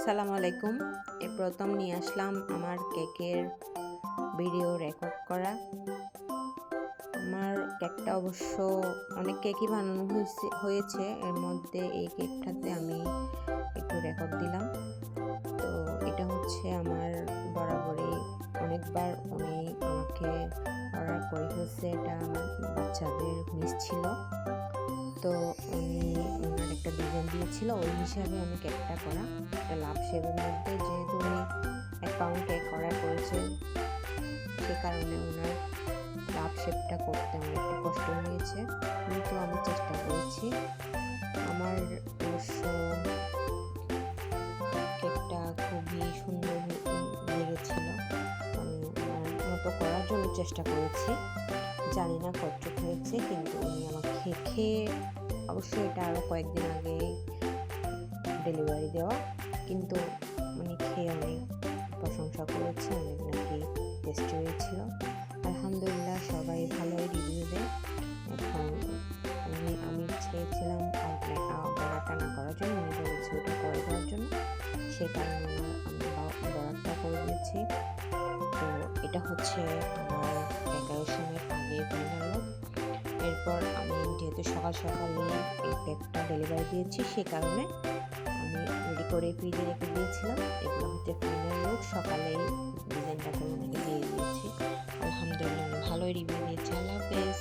আসসালামু আলাইকুম। প্রথম নিয়ে আসলাম আমার কেকের ভিডিও রেকর্ড করা। আমার কেকটা অবশ্য অনেক কেকই বানানো হয়েছে, এর মধ্যে এই কেকটাতে আমি একটু রেকর্ড দিলাম। তো এটা হচ্ছে আমার বরাবরই অনেকবার উনি আমাকে অর্ডার করে ফেলছে। এটা আমার বাচ্চাদের মিস ছিল, তো উনি ওনার একটা ডিজাইন দিয়েছিল, ওই হিসাবে আমি কেকটা করা। একটা লাভ শেপের মধ্যে, যেহেতু উনি 1 পাউন্ড কেক অর্ডার করেছে, সে কারণে ওনার লাভ শেপটা করতে আমার একটু কষ্ট হয়েছে, কিন্তু আমি চেষ্টা করেছি। আমার অবশ্য কেকটা খুবই সুন্দর লেগেছিল। আমি আমার মতো করার জন্য চেষ্টা করেছি, জানি না কতটুকু হয়েছে, কিন্তু উনি আমাকে খেয়ে, অবশ্যই এটা আরও কয়েকদিন আগে ডেলিভারি দেওয়া, কিন্তু উনি খেয়ে অনেক প্রশংসা করেছে, অনেক নাকি টেস্টি হয়েছিল। আলহামদুলিল্লাহ, সবাই ভালোই রিভিউ দেয়। এখন আমি চেয়েছিলাম বড়াটা না করার জন্য, উনি বলেছে ওটা করে দেওয়ার জন্য, সে কারণে আমি বড়াটা করে দিয়েছি। তো এটা হচ্ছে আমার ডেকোরেশনের আগে ফাইনাল লুক। এরপর আমি যেহেতু সকাল সকালে এই কেকটা ডেলিভারি দিয়েছি, সে কারণে আমি রেডি করে ফ্রিজে রেখে দিয়েছিলাম। এগুলো হচ্ছে ফাইনাল লুক, সকালেই ডিজাইনটা করে ওনাকে দিয়ে দিয়েছি। আলহামদুলিল্লাহ, ভালোই রিভিউ দিয়েছি। আল্লাহ হাফেজ।